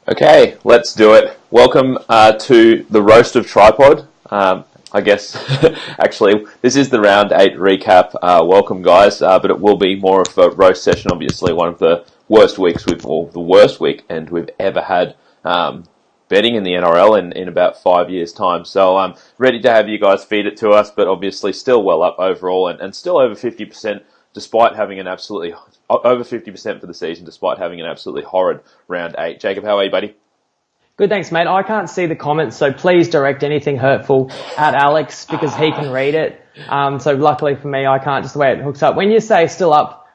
Okay, let's do it. Welcome to the Roast of Tripod. I guess, actually, this is the Round 8 recap. Welcome, guys, but it will be more of a roast session, obviously, one of the worst weeks or the worst weekend we've ever had betting in the NRL in about 5 years' time. So I'm ready to have you guys feed it to us, but obviously still well up overall and still over 50%, despite having an absolutely over 50% for the season, despite having an absolutely horrid round 8. Jacob, how are you, buddy? Good, thanks, mate. I can't see the comments, so please direct anything hurtful at Alex because he can read it. So luckily for me, I can't, just the way it hooks up. When you say still up,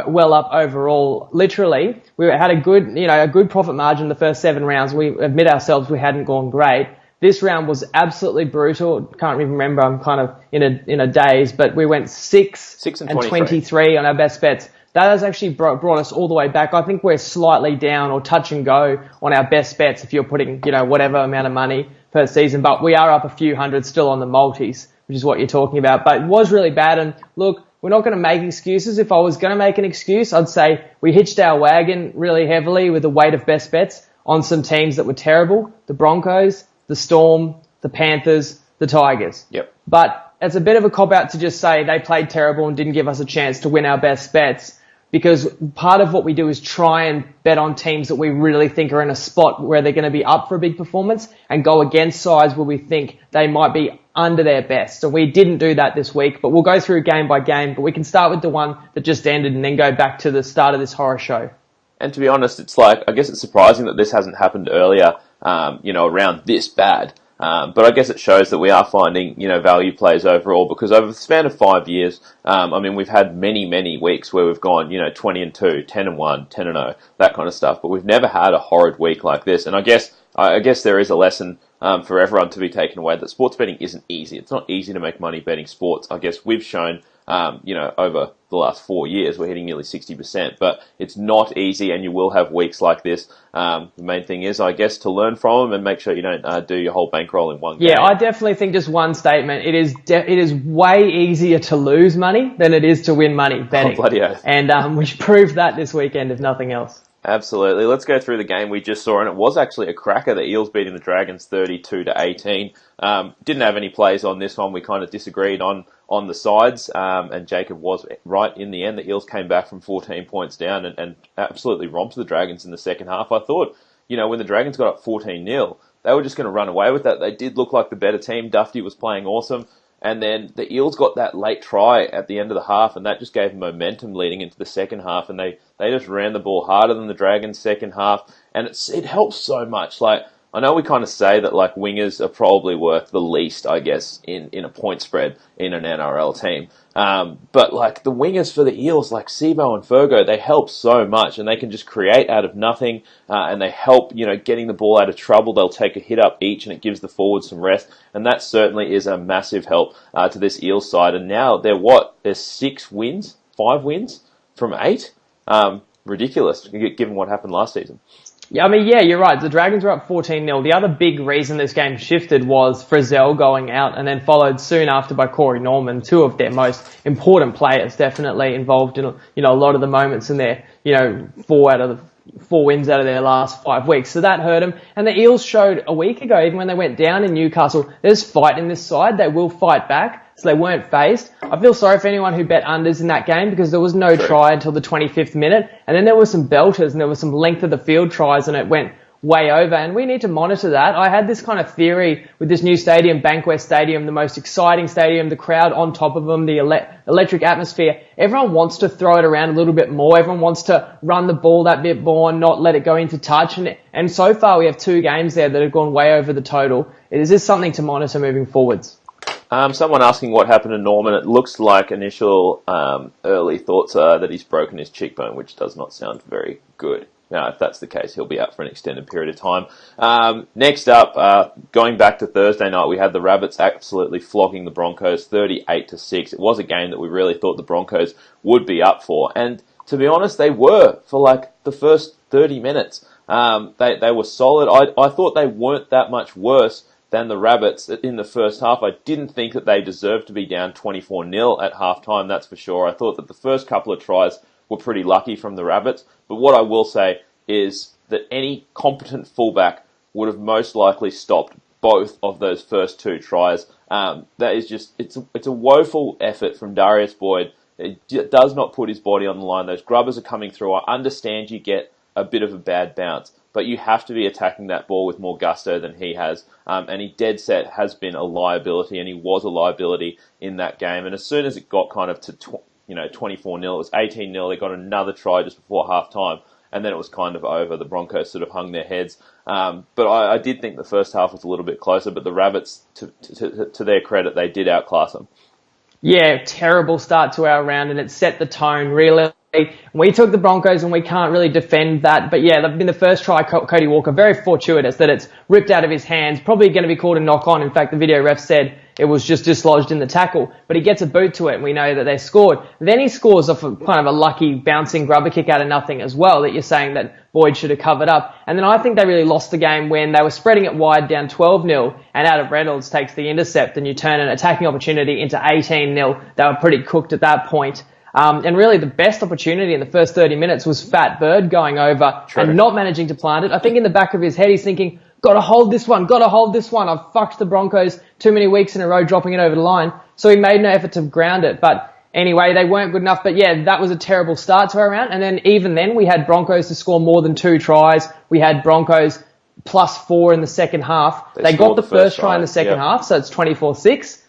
well up overall, literally, we had a good profit margin the first 7 rounds. We admit ourselves we hadn't gone great. This round was absolutely brutal. Can't even remember. I'm kind of in a daze, but we went 6 and 23 on our best bets. That has actually brought us all the way back. I think we're slightly down or touch and go on our best bets if you're putting, whatever amount of money per season. But we are up a few hundred still on the multis, which is what you're talking about. But it was really bad. And look, we're not going to make excuses. If I was going to make an excuse, I'd say we hitched our wagon really heavily with the weight of best bets on some teams that were terrible. The Broncos, the Storm, the Panthers, the Tigers. Yep. But it's a bit of a cop-out to just say they played terrible and didn't give us a chance to win our best bets, because part of what we do is try and bet on teams that we really think are in a spot where they're going to be up for a big performance and go against sides where we think they might be under their best. So we didn't do that this week, but we'll go through game by game. But we can start with the one that just ended and then go back to the start of this horror show. And to be honest, it's like, I guess it's surprising that this hasn't happened earlier, around this bad. But I guess it shows that we are finding, value plays overall, because over the span of 5 years, we've had many weeks where we've gone, 20-2, 10-1, 10-0, that kind of stuff. But we've never had a horrid week like this. And I guess there is a lesson for everyone to be taken away that sports betting isn't easy. It's not easy to make money betting sports. I guess we've shown, over the last 4 years, we're hitting nearly 60%, but it's not easy, and you will have weeks like this. The main thing is, I guess, to learn from them and make sure you don't do your whole bankroll in one game. Yeah, I definitely think just one statement. It is way easier to lose money than it is to win money betting. Oh, bloody oath. And we proved that this weekend, if nothing else. Absolutely. Let's go through the game we just saw, and it was actually a cracker. The Eels beating the Dragons 32-18. Didn't have any plays on this one. We kind of disagreed on the sides, and Jacob was right in the end. The Eels came back from 14 points down and absolutely romped the Dragons in the second half. I thought, when the Dragons got up 14-0, they were just going to run away with that. They did look like the better team. Dufty was playing awesome. And then the Eels got that late try at the end of the half, and that just gave them momentum leading into the second half. And they just ran the ball harder than the Dragons second half. And it helps so much. Like, I know we kind of say that like wingers are probably worth the least, I guess, in a point spread in an NRL team. But like the wingers for the Eels, like Sebo and Fergo, they help so much, and they can just create out of nothing, and they help, getting the ball out of trouble. They'll take a hit up each, and it gives the forwards some rest, and that certainly is a massive help to this Eels side. And now they're 5 wins from 8. Ridiculous, given what happened last season. Yeah, you're right. The Dragons were up 14-0. The other big reason this game shifted was Frizzell going out, and then followed soon after by Corey Norman, 2 of their most important players, definitely involved in, a lot of the moments in their, 4 wins out of their last 5 weeks. So that hurt them. And the Eels showed a week ago, even when they went down in Newcastle, there's fight in this side. They will fight back. So they weren't phased. I feel sorry for anyone who bet unders in that game, because there was no try until the 25th minute. And then there were some belters, and there was some length of the field tries, and it went way over. And we need to monitor that. I had this kind of theory with this new stadium, Bankwest Stadium, the most exciting stadium, the crowd on top of them, the electric atmosphere. Everyone wants to throw it around a little bit more. Everyone wants to run the ball that bit more and not let it go into touch. And so far we have 2 games there that have gone way over the total. Is this something to monitor moving forwards? Someone asking what happened to Norman. It looks like initial early thoughts are that he's broken his cheekbone, which does not sound very Good. Now, if that's the case, he'll be out for an extended period of time. Next up, going back to Thursday night, we had the Rabbits absolutely flogging the Broncos 38-6. It was a game that we really thought the Broncos would be up for. And to be honest, they were for like the first 30 minutes. They were solid. I thought they weren't that much worse than the Rabbits in the first half. I didn't think that they deserved to be down 24-0 at halftime, that's for sure. I thought that the first couple of tries were pretty lucky from the Rabbits. But what I will say is that any competent fullback would have most likely stopped both of those first two tries. That is just, it's a woeful effort from Darius Boyd. It does not put his body on the line. Those grubbers are coming through. I understand you get a bit of a bad bounce, but you have to be attacking that ball with more gusto than he has. And he dead set has been a liability, and he was a liability in that game. And as soon as it got kind of to 24-0, it was 18-0. They got another try just before halftime, and then it was kind of over. The Broncos sort of hung their heads. But I did think the first half was a little bit closer, but the Rabbits, to their credit, they did outclass them. Yeah, terrible start to our round, and it set the tone, really. We took the Broncos, and we can't really defend that. But yeah, in the first try, Cody Walker, very fortuitous that it's ripped out of his hands. Probably going to be called a knock-on. In fact, the video ref said it was just dislodged in the tackle. But he gets a boot to it, and we know that they scored. Then he scores off a kind of a lucky bouncing grubber kick out of nothing as well, that you're saying that Boyd should have covered up. And then I think they really lost the game when they were spreading it wide down 12-0, and out of Reynolds takes the intercept, and you turn an attacking opportunity into 18-0. They were pretty cooked at that point. And really the best opportunity in the first 30 minutes was Fat Bird going over and not managing to plant it. I think in the back of his head he's thinking, gotta hold this one. I've fucked the Broncos too many weeks in a row dropping it over the line. So he made no effort to ground it. But anyway, they weren't good enough. But yeah, that was a terrible start to our round. And then even then we had Broncos to score more than 2 tries. We had Broncos +4 in the second half. They got the first try in the second half, so it's 24-6.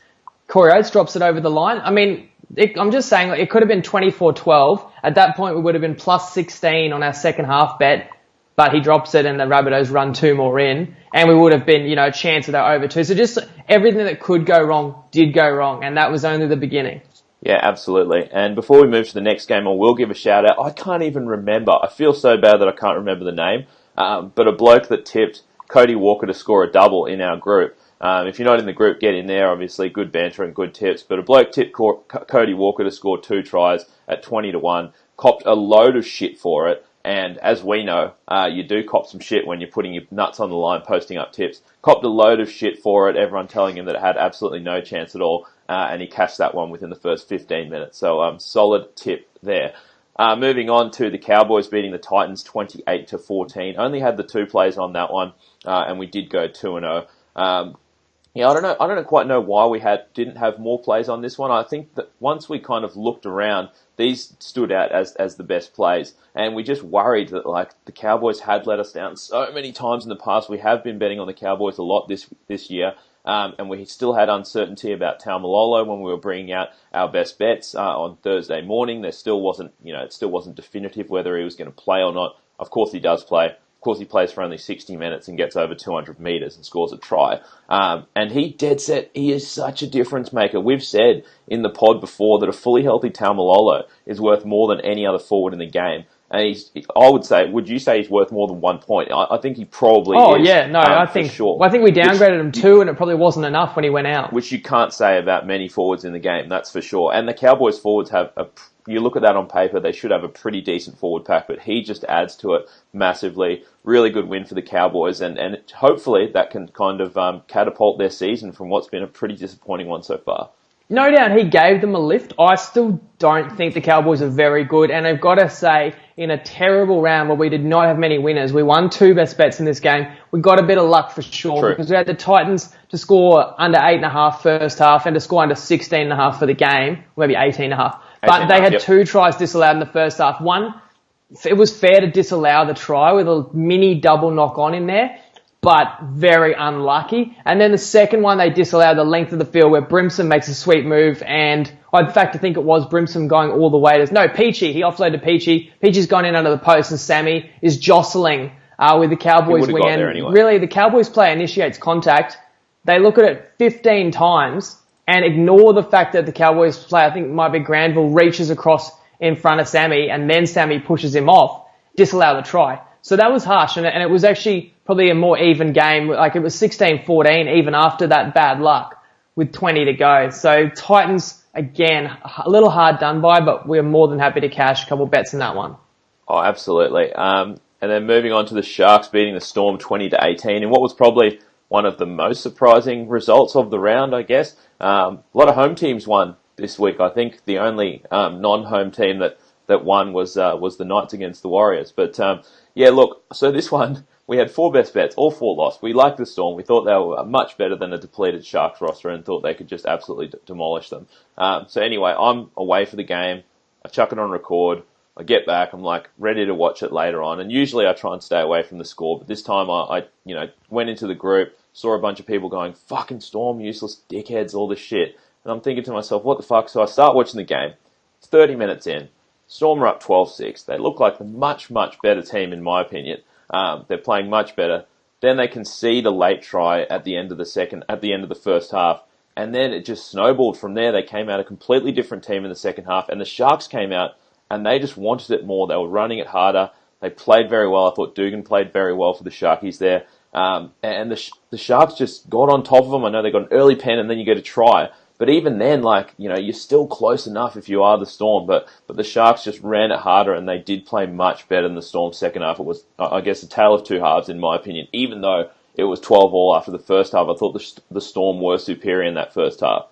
Corey Oates drops it over the line. I mean, I'm just saying, it could have been 24-12. At that point, we would have been +16 on our second half bet, but he drops it and the Rabbitohs run 2 more in, and we would have been, a chance of that over 2. So just everything that could go wrong did go wrong, and that was only the beginning. Yeah, absolutely. And before we move to the next game, I will give a shout out. I can't even remember. I feel so bad that I can't remember the name, but a bloke that tipped Cody Walker to score a double in our group. If you're not in the group, get in there. Obviously, good banter and good tips. But a bloke tipped Cody Walker to score 2 tries at 20-1, copped a load of shit for it. And as we know, you do cop some shit when you're putting your nuts on the line, posting up tips. Copped a load of shit for it. Everyone telling him that it had absolutely no chance at all. And he cashed that one within the first 15 minutes. So, solid tip there. Moving on to the Cowboys beating the Titans 28-14. Only had the 2 plays on that one, and we did go 2-0. I don't quite know why we didn't have more plays on this one. I think that once we kind of looked around, these stood out as the best plays, and we just worried that the Cowboys had let us down so many times in the past. We have been betting on the Cowboys a lot this year, and we still had uncertainty about Taumalolo when we were bringing out our best bets on Thursday morning. There still wasn't, it still wasn't definitive whether he was going to play or not. Of course, he does play. Of course, he plays for only 60 minutes and gets over 200 metres and scores a try. And he is such a difference maker. We've said in the pod before that a fully healthy Taumalolo is worth more than any other forward in the game. And would you say he's worth more than 1 point? I think he probably is. Oh, yeah, no, I think sure. Well, I think we downgraded him 2, and it probably wasn't enough when he went out. Which you can't say about many forwards in the game, that's for sure. And the Cowboys forwards have you look at that on paper, they should have a pretty decent forward pack, but he just adds to it massively. Really good win for the Cowboys, and hopefully that can kind of catapult their season from what's been a pretty disappointing one so far. No doubt he gave them a lift. I still don't think the Cowboys are very good, and I've got to say, in a terrible round where we did not have many winners, we won 2 best bets in this game. We got a bit of luck for sure. True. Because we had the Titans to score under 8.5 first half and to score under 16.5 for the game, maybe 18.5. But they had 2 tries disallowed in the first half. One, it was fair to disallow the try with a mini double knock on in there, but very unlucky. And then the second one, they disallowed the length of the field where Brimson makes a sweet move. And in fact, I think it was Brimson going all the way. Peachy. He offloaded Peachy. Peachy's gone in under the post, and Sammy is jostling with the Cowboys wing. And anyway. Really, the Cowboys player initiates contact. They look at it 15 times and ignore the fact that the Cowboys player, I think it might be Granville, reaches across in front of Sammy, and then Sammy pushes him off. disallow the try. So that was harsh, and it was actually probably a more even game. Like, it was 16-14 even after that bad luck with 20 to go. So Titans, again, a little hard done by, but we're more than happy to cash a couple bets in that one. Oh, absolutely. And then moving on to the Sharks beating the Storm 20-18 in what was probably one of the most surprising results of the round, I guess. A lot of home teams won this week. I think the only non-home team that won was the Knights against the Warriors. But yeah, look, so this one, we had 4 best bets, all 4 lost. We liked the Storm. We thought they were much better than a depleted Sharks roster and thought they could just absolutely demolish them. So anyway, I'm away for the game. I chuck it on record. I get back, I'm like ready to watch it later on, and usually I try and stay away from the score, but this time I went into the group, saw a bunch of people going, fucking Storm, useless dickheads, all this shit, and I'm thinking to myself, what the fuck? So I start watching the game. It's 30 minutes in. Storm are up 12-6. They look like the much, much better team in my opinion. They're playing much better. Then they concede a late try at the end of the first half, and then it just snowballed from there. They came out a completely different team in the second half, and the Sharks came out and they just wanted it more. They were running it harder. They played very well. I thought Dugan played very well for the Sharkies there. And the Sharks just got on top of them. I know they got an early pen and then you get a try. But even then, you're still close enough if you are the Storm. But the Sharks just ran it harder and they did play much better than the Storm's second half. It was, I guess, a tale of two halves in my opinion. Even though it was 12-all after the first half, I thought the Storm were superior in that first half.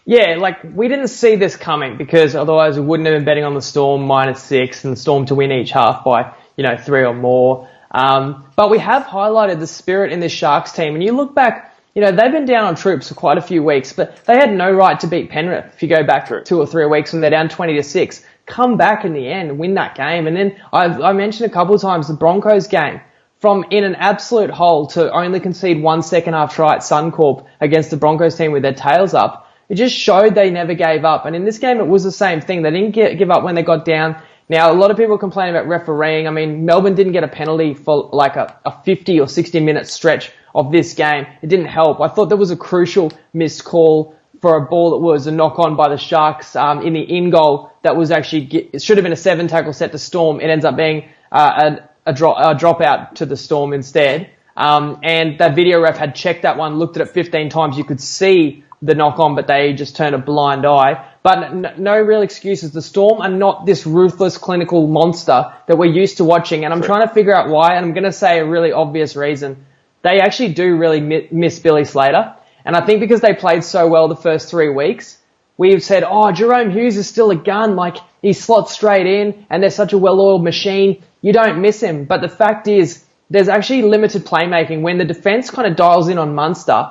Yeah, we didn't see this coming because otherwise we wouldn't have been betting on the Storm -6 and the Storm to win each half by, 3 or more. But we have highlighted the spirit in this Sharks team. And you look back, they've been down on troops for quite a few weeks, but they had no right to beat Penrith if you go back 2 or 3 weeks when they're down 20-6. Come back in the end and win that game. And then I mentioned a couple of times the Broncos game. From in an absolute hole to only concede 1 second half try at Suncorp against the Broncos team with their tails up. It just showed they never gave up. And in this game, it was the same thing. They didn't give up when they got down. Now, a lot of people complain about refereeing. I mean, Melbourne didn't get a penalty for a 50 or 60-minute stretch of this game. It didn't help. I thought there was a crucial missed call for a ball that was a knock-on by the Sharks in the in-goal that was actually, it should have been a 7-tackle set to Storm. It ends up being a dropout to the Storm instead. And that video ref had checked that one, looked at it 15 times. You could see the knock-on, but they just turned a blind eye. But no real excuses. The Storm are not this ruthless clinical monster that we're used to watching, and I'm trying to figure out why, and I'm going to say a really obvious reason. They actually do really miss Billy Slater, and I think because they played so well the first 3 weeks, we've said, Jerome Hughes is still a gun, he slots straight in, and they're such a well-oiled machine, you don't miss him. But the fact is, there's actually limited playmaking. When the defence kind of dials in on Munster,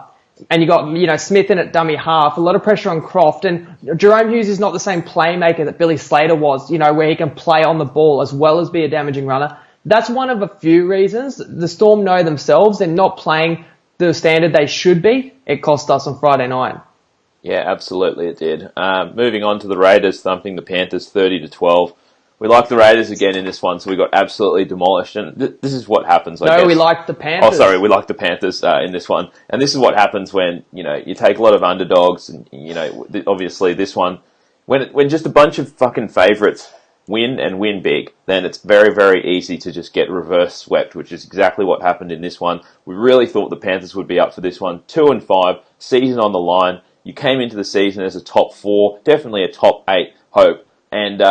and you got, Smith in at dummy half, a lot of pressure on Croft, and Jerome Hughes is not the same playmaker that Billy Slater was, where he can play on the ball as well as be a damaging runner. That's one of a few reasons. The Storm know themselves they're not playing the standard they should be. It cost us on Friday night. Yeah, absolutely it did. Moving on to the Raiders thumping the Panthers 30-12. We liked the Raiders again in this one, so we got absolutely demolished. And this is what happens, I guess. No, we liked the Panthers. Oh, sorry, we liked the Panthers in this one. And this is what happens when, you take a lot of underdogs and, obviously this one, when just a bunch of fucking favourites win and win big, then it's very, very easy to just get reverse swept, which is exactly what happened in this one. We really thought the Panthers would be up for this one. 2-5, season on the line. You came into the season as a top 4, definitely a top 8 hope. And,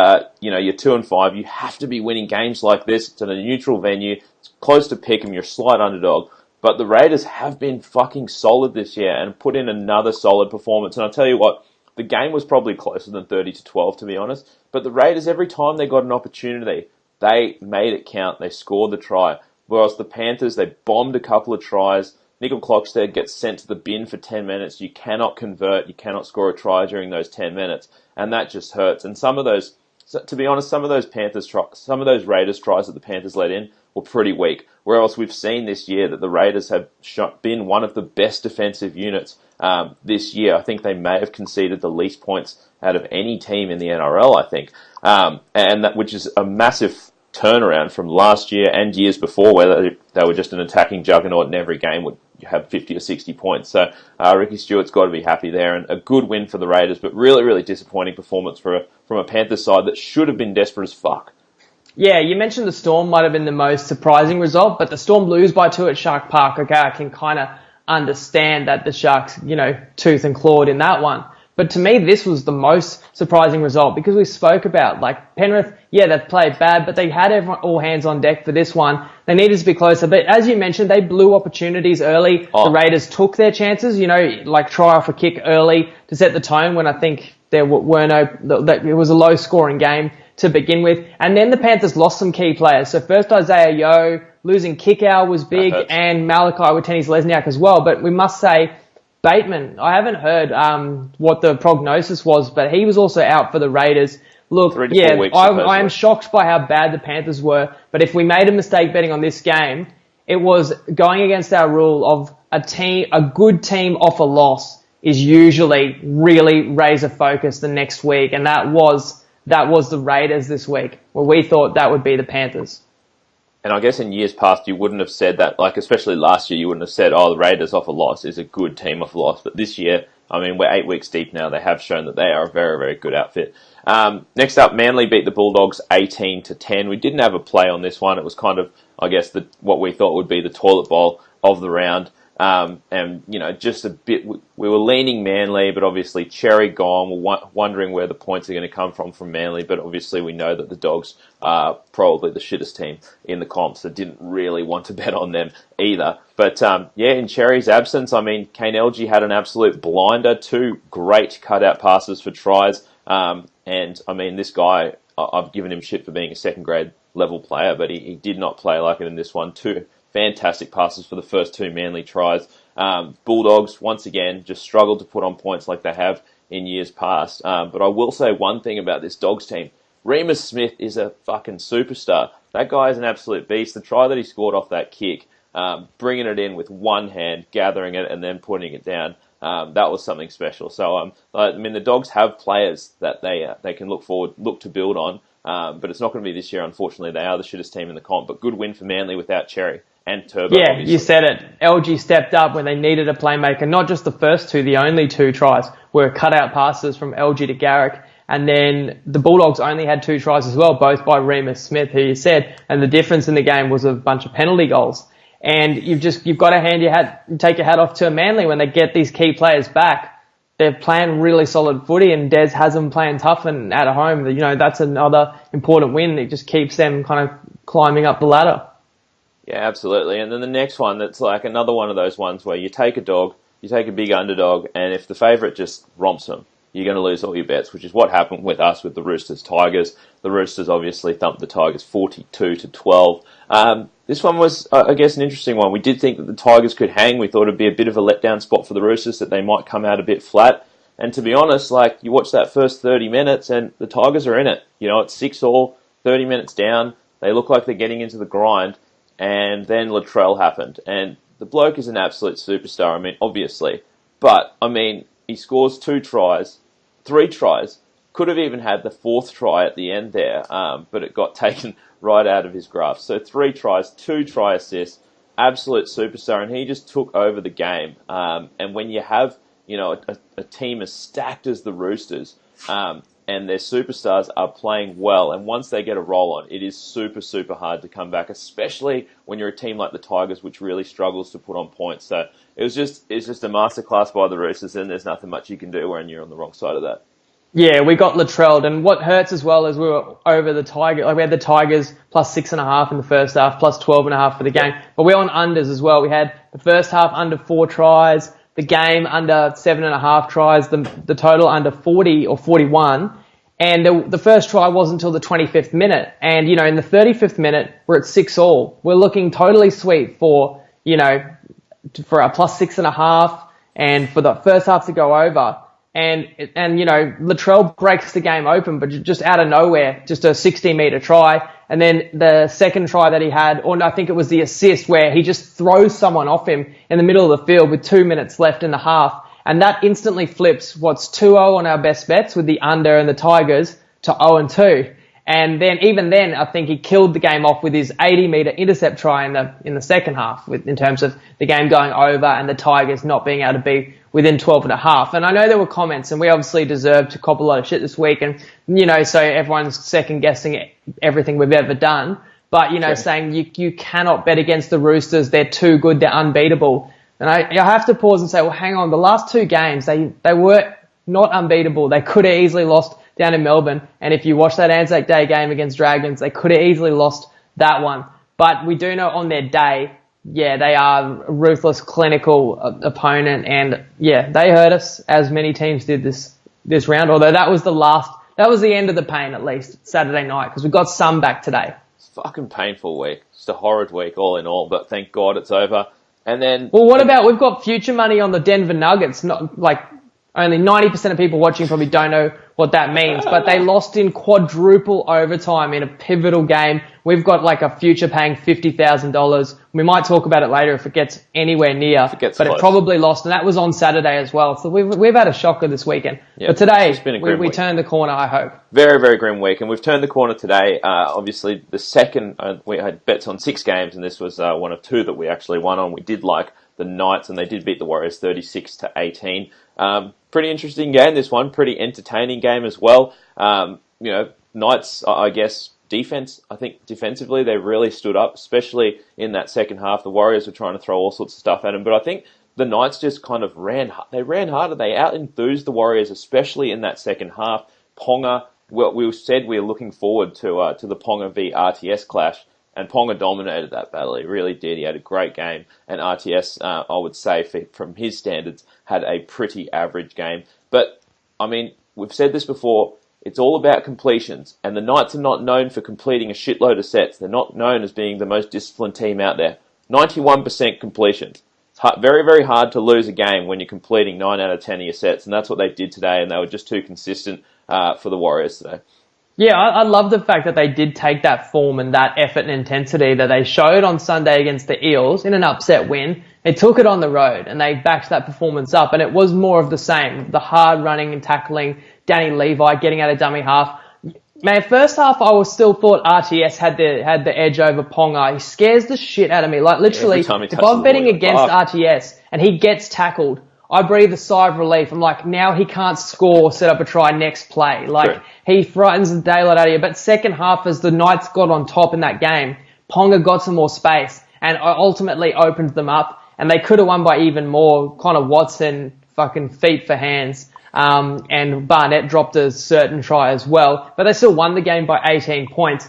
you're 2-5. You have to be winning games like this. It's at a neutral venue. It's close to Pickham. You're a slight underdog. But the Raiders have been fucking solid this year and put in another solid performance. And I'll tell you what, the game was probably closer than 30-12, to be honest. But the Raiders, every time they got an opportunity, they made it count. They scored the try. Whereas the Panthers, they bombed a couple of tries. Nickel Clockstead gets sent to the bin for 10 minutes. You cannot convert. You cannot score a try during those 10 minutes. And that just hurts. And some of those, to be honest, some of those Raiders tries that the Panthers let in were pretty weak. Whereas we've seen this year that the Raiders have been one of the best defensive units this year. I think they may have conceded the least points out of any team in the NRL, I think. Which is a massive turnaround from last year and years before, where they were just an attacking juggernaut and every game would have 50 or 60 points. So Ricky Stewart's got to be happy there, and a good win for the Raiders, but really, really disappointing performance from a Panthers side that should have been desperate as fuck. Yeah, you mentioned the Storm might have been the most surprising result, but the Storm lose by 2 at Shark Park. Okay, I can kind of understand that the Sharks, tooth and clawed in that one. But to me, this was the most surprising result because we spoke about, like, Penrith, yeah, they've played bad, but they had everyone, all hands on deck for this one. They needed to be closer. But as you mentioned, they blew opportunities early. Oh. The Raiders took their chances, like try off a kick early to set the tone when I think there were that it was a low scoring game to begin with. And then the Panthers lost some key players. So first Isaiah Yeo, losing Kickow was big, and Malachi Watene-Lesniak as well. But we must say, Bateman, I haven't heard what the prognosis was, but he was also out for the Raiders. Look, 3 to 4 weeks, I am shocked by how bad the Panthers were. But if we made a mistake betting on this game, it was going against our rule of a good team off a loss is usually really razor focused the next week, and that was the Raiders this week, where we thought that would be the Panthers. And I guess in years past, you wouldn't have said that, like, especially last year, you wouldn't have said, the Raiders off a loss is a good team off a loss. But this year, I mean, we're 8 weeks deep now. They have shown that they are a very, very good outfit. Next up, Manly beat the Bulldogs 18-10. We didn't have a play on this one. It was kind of, I guess, what we thought would be the toilet bowl of the round. And, just a bit, we were leaning Manly, but obviously Cherry gone. We're wondering where the points are going to come from Manly, but obviously we know that the Dogs are probably the shittest team in the comp, so didn't really want to bet on them either. But, in Cherry's absence, I mean, Kane Elgey had an absolute blinder, 2 great cutout passes for tries. And, I mean, this guy, I've given him shit for being a second grade level player, but he did not play like it in this one. 2 fantastic passes for the first 2 Manly tries. Bulldogs, once again, just struggled to put on points like they have in years past. But I will say one thing about this Dogs team. Remus Smith is a fucking superstar. That guy is an absolute beast. The try that he scored off that kick, bringing it in with one hand, gathering it, and then putting it down, that was something special. So, the Dogs have players that they can look to build on. But it's not going to be this year, unfortunately. They are the shittest team in the comp. But good win for Manly without Cherry. And Turbo, yeah, obviously. You said it. LG stepped up when they needed a playmaker. Not just the first 2, the only 2 tries were cutout passes from LG to Garrick. And then the Bulldogs only had 2 tries as well, both by Remus Smith, who you said. And the difference in the game was a bunch of penalty goals. And you've got to take your hat off to Manly when they get these key players back. They're playing really solid footy, and Des has them playing tough and at home. That's another important win. It just keeps them kind of climbing up the ladder. Yeah, absolutely. And then the next one, that's like another one of those ones where you take a dog, you take a big underdog, and if the favourite just romps them, you're going to lose all your bets, which is what happened with us with the Roosters Tigers. The Roosters obviously thumped the Tigers 42-12. This one was, I guess, an interesting one. We did think that the Tigers could hang. We thought it'd be a bit of a letdown spot for the Roosters, that they might come out a bit flat. And to be honest, you watch that first 30 minutes and the Tigers are in it. It's 6-all, 30 minutes down. They look like they're getting into the grind. And then Latrell happened. And the bloke is an absolute superstar, I mean, obviously. But, I mean, he scores 3 tries. Could have even had the 4th try at the end there, but it got taken right out of his grasp. So 3 tries, 2 try assists, absolute superstar, and he just took over the game. And when you have, a team as stacked as the Roosters, and their superstars are playing well, and once they get a roll on, it is super, super hard to come back, especially when you're a team like the Tigers, which really struggles to put on points. So it's just a masterclass by the Roosters, and there's nothing much you can do when you're on the wrong side of that. Yeah, we got Latrell, and what hurts as well is we were over the Tigers. We had the Tigers plus 6.5 in the first half, plus 12.5 for the game. But we're on unders as well. We had the first half under 4 tries, the game under 7.5 tries, the total under 40 or 41. And the first try wasn't until the 25th minute. And, in the 35th minute, we're at 6-all. We're looking totally sweet for a plus 6.5 and for the first half to go over. And Latrell breaks the game open, but just out of nowhere, just a 60-meter try. And then the second try that he had, or I think it was the assist, where he just throws someone off him in the middle of the field with 2 minutes left in the half. And that instantly flips what's 2-0 on our best bets with the under and the Tigers to 0-2. And then, even then, I think he killed the game off with his 80-meter intercept try in the second half, in terms of the game going over and the Tigers not being able to be within 12 and a half. And I know there were comments, and we obviously deserve to cop a lot of shit this week. And, so everyone's second guessing everything we've ever done. But, saying you cannot bet against the Roosters. They're too good. They're unbeatable. And I have to pause and say, well, hang on. The last two games, they were not unbeatable. They could have easily lost down in Melbourne. And if you watch that Anzac Day game against Dragons, they could have easily lost that one. But we do know on their day, they are a ruthless, clinical opponent. And, they hurt us, as many teams did this round. Although that was the end of the pain, at least, Saturday night, because we got some back today. It's a fucking painful week. Just a horrid week all in all, but thank God it's over. And then... Well, what about, we've got future money on the Denver Nuggets, not like... Only 90% of people watching probably don't know what that means, but they lost in quadruple overtime in a pivotal game. We've got like a future paying $50,000. We might talk about it later if it gets anywhere near, but close. It probably lost, and that was on Saturday as well. So we've had a shocker this weekend. But today, we turned the corner, I hope. Very, very grim week, and we've turned the corner today. Obviously, the second, we had bets on 6 games, and this was one of 2 that we actually won on. We did like the Knights, and they did beat the Warriors 36-18. Pretty interesting game, this one. Pretty entertaining game as well. Knights, I guess, I think defensively, they really stood up, especially in that second half. The Warriors were trying to throw all sorts of stuff at them, but I think the Knights just kind of ran harder. They out-enthused the Warriors, especially in that second half. Ponga, we said we were looking forward to the Ponga v RTS clash, and Ponga dominated that battle. He really did. He had a great game. And RTS, I would say, from his standards, had a pretty average game. But, I mean, we've said this before, it's all about completions. And the Knights are not known for completing a shitload of sets. They're not known as being the most disciplined team out there. 91% completions. It's very, very hard to lose a game when you're completing 9 out of 10 of your sets. And that's what they did today, and they were just too consistent for the Warriors today. Yeah, I love the fact that they did take that form and that effort and intensity that they showed on Sunday against the Eels in an upset win. They took it on the road and they backed that performance up, and it was more of the same. The hard running and tackling, Danny Levi getting out of dummy half. Man, first half I still thought RTS had the edge over Ponga. He scares the shit out of me. Like literally, if I'm betting against RTS and he gets tackled, I breathe a sigh of relief. I'm like, now he can't score, set up a try next play. Like, True. He frightens the daylight out of you. But second half, as the Knights got on top in that game, Ponga got some more space and ultimately opened them up. And they could have won by even more. Connor Watson, fucking feet for hands. And Barnett dropped a certain try as well. But they still won the game by 18 points.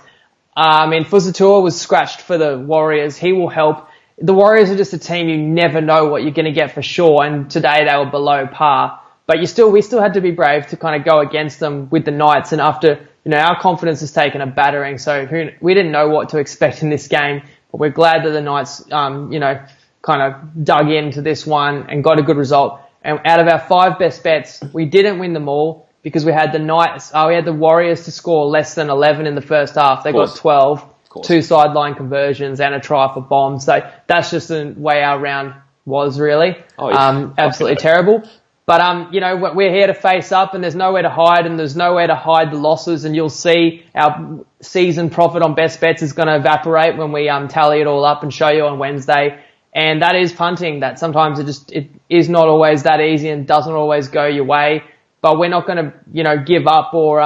Fusatua was scratched for the Warriors. He will help. The Warriors are just a team you never know what you're going to get for sure, and today they were below par. But we still had to be brave to kind of go against them with the Knights, and after, our confidence has taken a battering, so we didn't know what to expect in this game, but we're glad that the Knights, kind of dug into this one and got a good result. And out of our 5 best bets, we didn't win them all because we had the Warriors to score less than 11 in the first half. They got 12. 2 sideline conversions and a try for bombs. So that's just the way our round was, really. Absolutely terrible. But, we're here to face up, and there's nowhere to hide, and there's nowhere to hide the losses, and you'll see our season profit on best bets is going to evaporate when we tally it all up and show you on Wednesday. And that is punting. That sometimes it is not always that easy and doesn't always go your way. But we're not going to, give up or,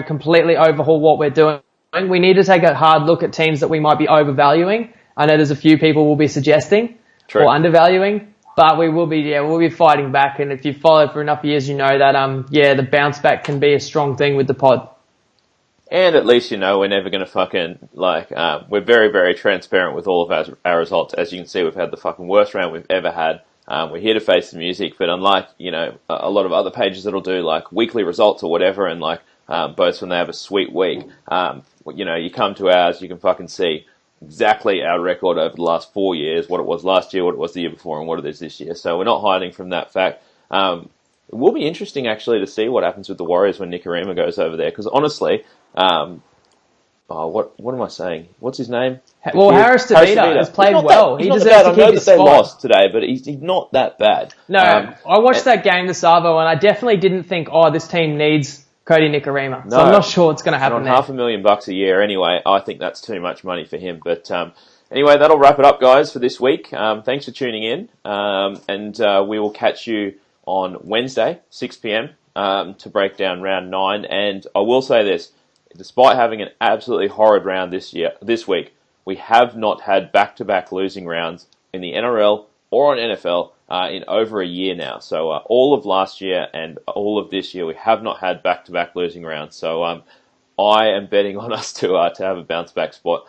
completely overhaul what we're doing. We need to take a hard look at teams that we might be overvaluing. I know there's a few people will be suggesting or undervaluing, but we'll be fighting back. And if you follow for enough years, you know that, the bounce back can be a strong thing with the pod. And at least, we're never going to fucking, we're very, very transparent with all of our results. As you can see, we've had the fucking worst round we've ever had. We're here to face the music, but unlike, a lot of other pages that'll do, weekly results or whatever, and, both when they have a sweet week, you come to ours, you can fucking see exactly our record over the last 4 years, what it was last year, what it was the year before, and what it is this year. So we're not hiding from that fact. It will be interesting, actually, to see what happens with the Warriors when Nicarima goes over there, because honestly, what am I saying? What's his name? Well, Harris Tavita has played well. He deserves to keep his spot. I know that they lost today, but he's not that bad. No, I watched that game, the Savo, and I definitely didn't think, this team needs Cody Nicarima. No. So I'm not sure what's going to And happen on there. $500,000 a year anyway, I think that's too much money for him. But anyway, that'll wrap it up, guys, for this week. Thanks for tuning in. And we will catch you on Wednesday, 6 p.m, to break down round 9. And I will say this, despite having an absolutely horrid round this week, we have not had back-to-back losing rounds in the NRL or on NFL in over a year now. So all of last year and all of this year, we have not had back-to-back losing rounds. So I am betting on us to have a bounce-back spot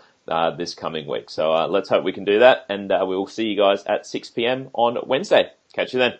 this coming week. So let's hope we can do that, and we will see you guys at 6 p.m. on Wednesday. Catch you then.